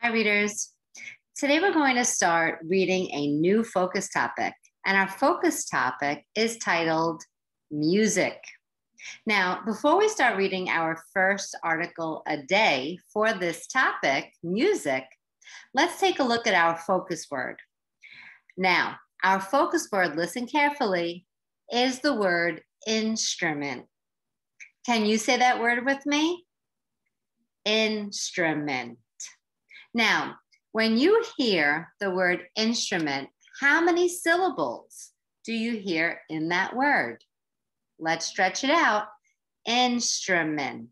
Hi, readers. Today we're going to start reading a new focus topic, and our focus topic is titled Music. Now, before we start reading our first article a day for this topic, music, let's take a look at our focus word. Now, our focus word, listen carefully, is the word instrument. Can you say that word with me? Instrument. Now, when you hear the word instrument, how many syllables do you hear in that word? Let's stretch it out. Instrument.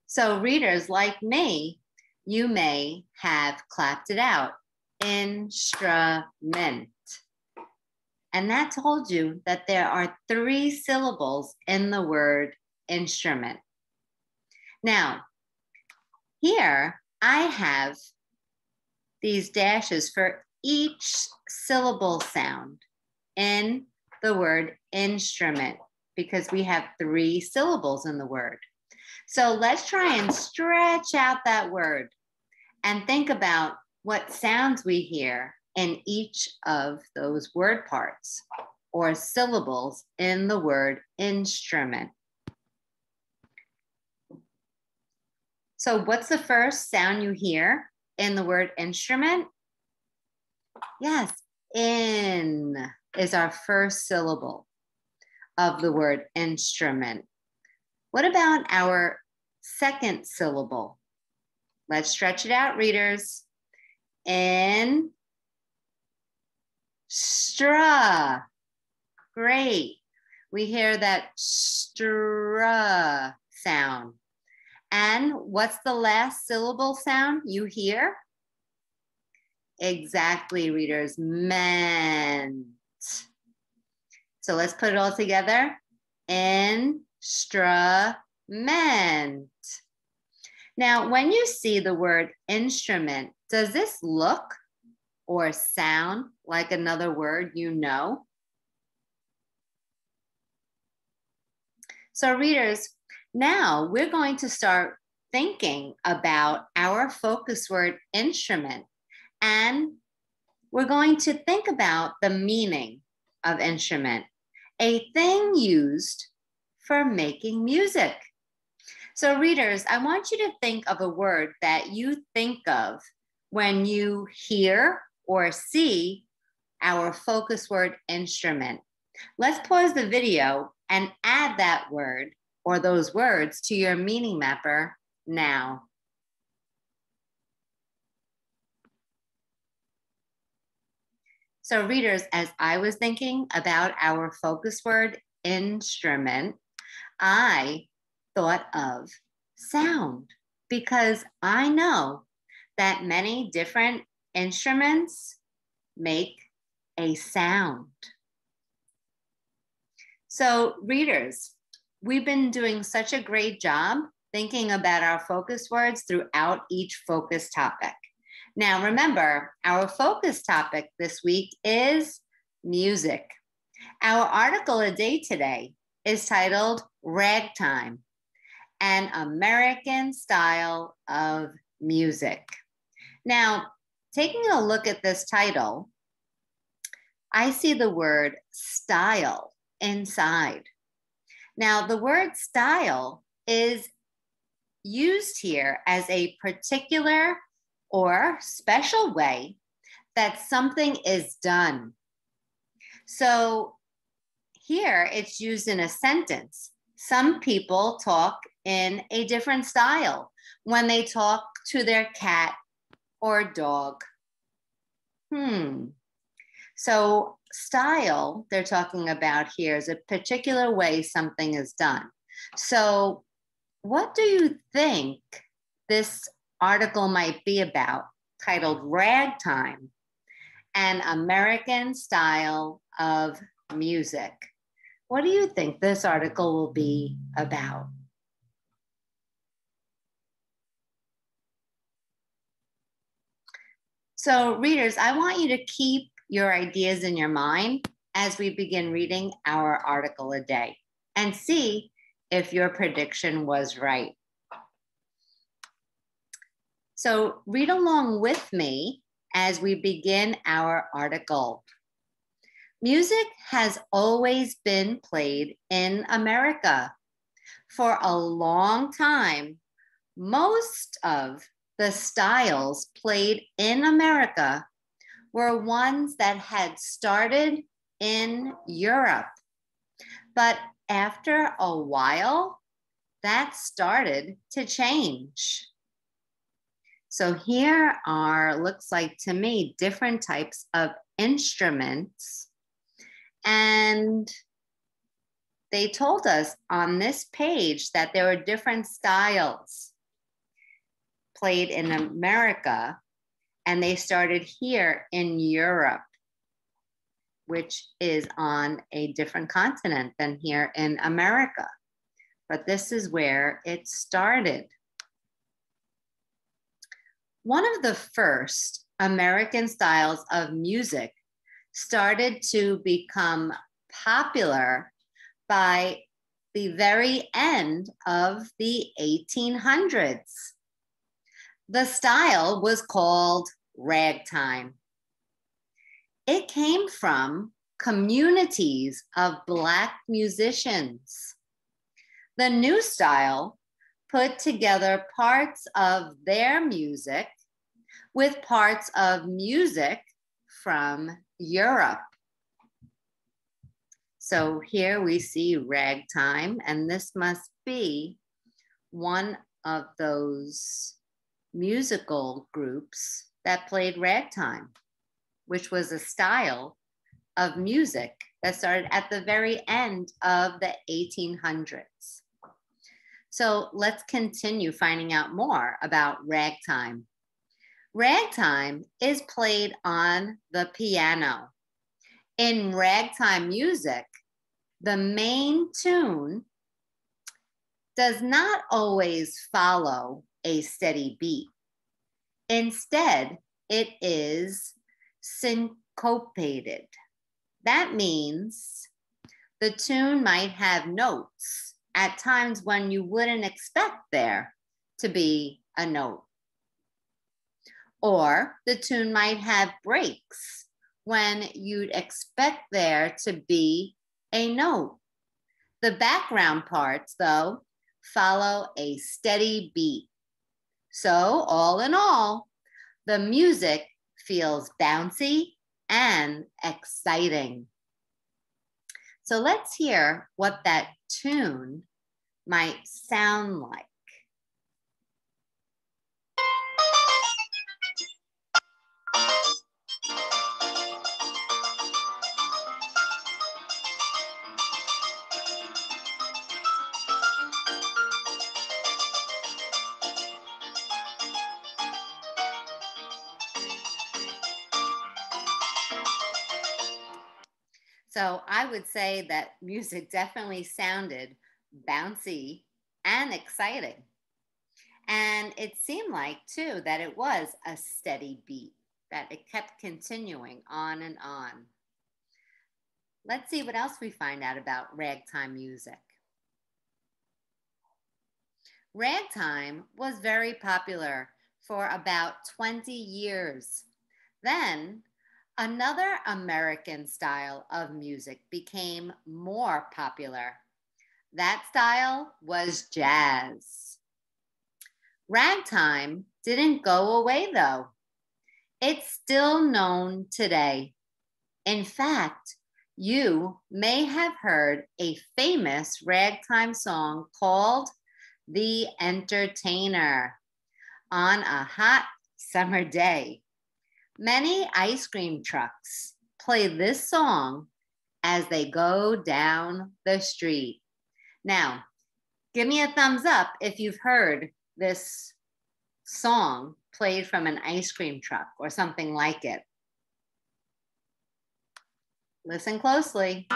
So readers like me, you may have clapped it out. Instrument. And that told you that there are 3 syllables in the word instrument. Now, here I have these dashes for each syllable sound in the word instrument because we have 3 syllables in the word. So let's try and stretch out that word and think about what sounds we hear in each of those word parts or syllables in the word instrument. So what's the first sound you hear in the word instrument? Yes, in is our first syllable of the word instrument. What about our second syllable? Let's stretch it out, readers. In, stra. Great. We hear that stra sound. And what's the last syllable sound you hear? Exactly, readers, ment. So let's put it all together. Instrument. Now, when you see the word instrument, does this look or sound like another word you know? So readers, now we're going to start thinking about our focus word instrument, and we're going to think about the meaning of instrument, a thing used for making music. So readers, I want you to think of a word that you think of when you hear or see our focus word instrument. Let's pause the video and add that word or those words to your Meaningmapper now. So readers, as I was thinking about our focus word instrument, I thought of sound because I know that many different instruments make a sound. So readers, we've been doing such a great job thinking about our focus words throughout each focus topic. Now remember, our focus topic this week is music. Our article a day today is titled Ragtime, an American style of music. Now, taking a look at this title, I see the word style inside. Now, the word style is used here as a particular or special way that something is done. So here it's used in a sentence. Some people talk in a different style when they talk to their cat or dog. So style they're talking about here is a particular way something is done. So what do you think this article might be about, titled Ragtime, an American style of music? What do you think this article will be about? So readers, I want you to keep your ideas in your mind as we begin reading our article a day and see if your prediction was right. So read along with me as we begin our article. Music has always been played in America. For a long time, most of the styles played in America were ones that had started in Europe. But after a while, that started to change. So here are, looks like to me, different types of instruments. And they told us on this page that there were different styles played in America, and they started here in Europe, which is on a different continent than here in America. But this is where it started. One of the first American styles of music started to become popular by the very end of the 1800s. The style was called ragtime. It came from communities of Black musicians. The new style put together parts of their music with parts of music from Europe. So here we see ragtime, and this must be one of those musical groups that played ragtime, which was a style of music that started at the very end of the 1800s. So let's continue finding out more about ragtime. Ragtime is played on the piano. In ragtime music, the main tune does not always follow a steady beat. Instead, it is syncopated. That means the tune might have notes at times when you wouldn't expect there to be a note. Or the tune might have breaks when you'd expect there to be a note. The background parts, though, follow a steady beat. So all in all, the music feels bouncy and exciting. So let's hear what that tune might sound like. So I would say that music definitely sounded bouncy and exciting. And it seemed like, too, that it was a steady beat, that it kept continuing on and on. Let's see what else we find out about ragtime music. Ragtime was very popular for about 20 years. Then, another American style of music became more popular. That style was jazz. Ragtime didn't go away, though. It's still known today. In fact, you may have heard a famous ragtime song called "The Entertainer" on a hot summer day. Many ice cream trucks play this song as they go down the street. Now, give me a thumbs up if you've heard this song played from an ice cream truck or something like it. Listen closely.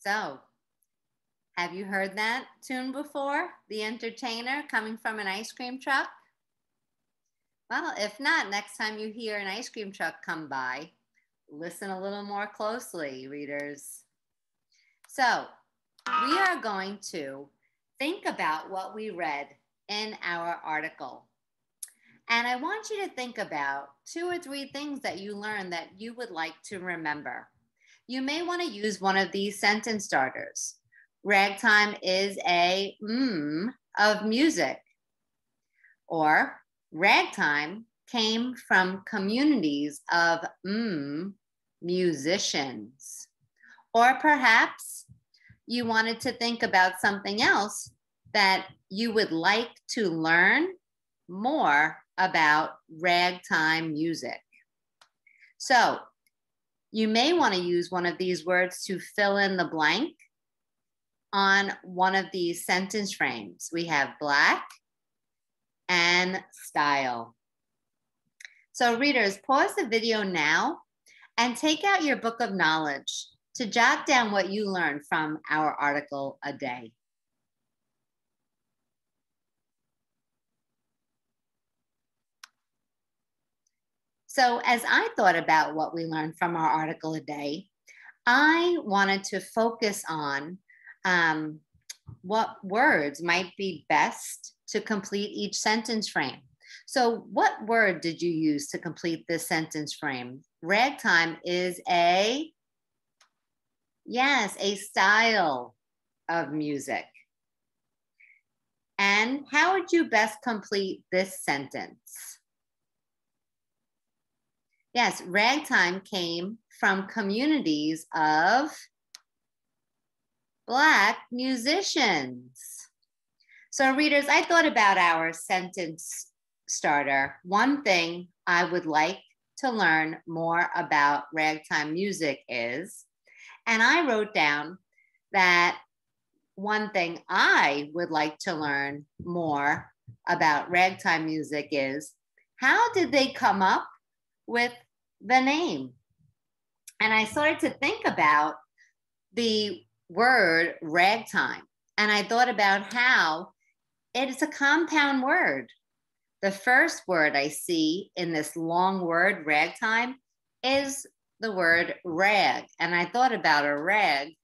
So, have you heard that tune before? The Entertainer, coming from an ice cream truck? Well, if not, next time you hear an ice cream truck come by, listen a little more closely, readers. So we are going to think about what we read in our article. And I want you to think about 2 or 3 things that you learned that you would like to remember. You may want to use one of these sentence starters. Ragtime is a of music. Or ragtime came from communities of musicians. Or perhaps you wanted to think about something else that you would like to learn more about ragtime music. So you may want to use one of these words to fill in the blank on one of these sentence frames. We have black and style. So readers, pause the video now and take out your book of knowledge to jot down what you learned from our article a day. So as I thought about what we learned from our article a day, I wanted to focus on what words might be best to complete each sentence frame. So what word did you use to complete this sentence frame? Ragtime is a style of music. And how would you best complete this sentence? Yes, ragtime came from communities of Black musicians. So readers, I thought about our sentence starter. One thing I would like to learn more about ragtime music is, and I wrote down that one thing I would like to learn more about ragtime music is, how did they come up with the name? And I started to think about the word ragtime. And I thought about how it is a compound word. The first word I see in this long word, ragtime, is the word rag. And I thought about a rag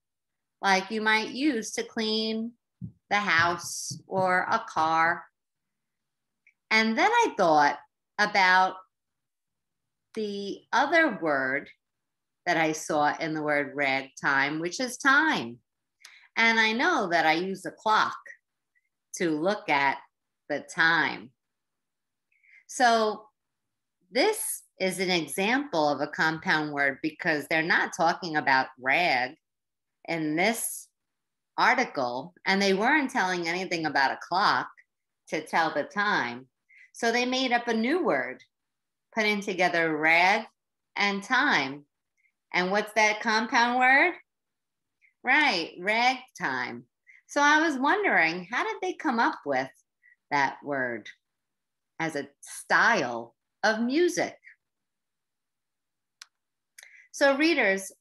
like you might use to clean the house or a car. And then I thought about the other word that I saw in the word ragtime, which is time. And I know that I use a clock to look at the time. So this is an example of a compound word because they're not talking about rag in this article, and they weren't telling anything about a clock to tell the time. So they made up a new word, putting together rag and time. And what's that compound word? Right, ragtime. So I was wondering, how did they come up with that word as a style of music? So readers,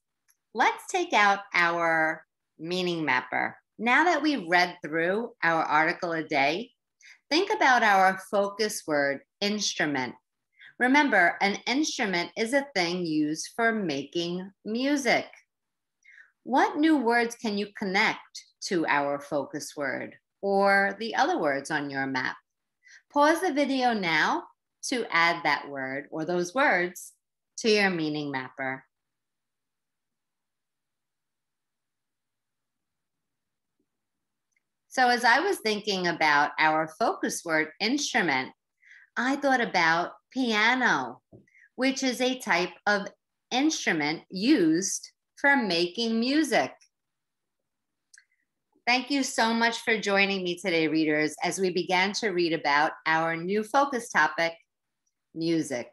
let's take out our Meaningmapper. Now that we read through our article a day, think about our focus word, instrument. Remember, an instrument is a thing used for making music. What new words can you connect to our focus word or the other words on your map? Pause the video now to add that word or those words to your Meaningmapper. So as I was thinking about our focus word, instrument, I thought about piano, which is a type of instrument used for making music. Thank you so much for joining me today, readers, as we began to read about our new focus topic, music.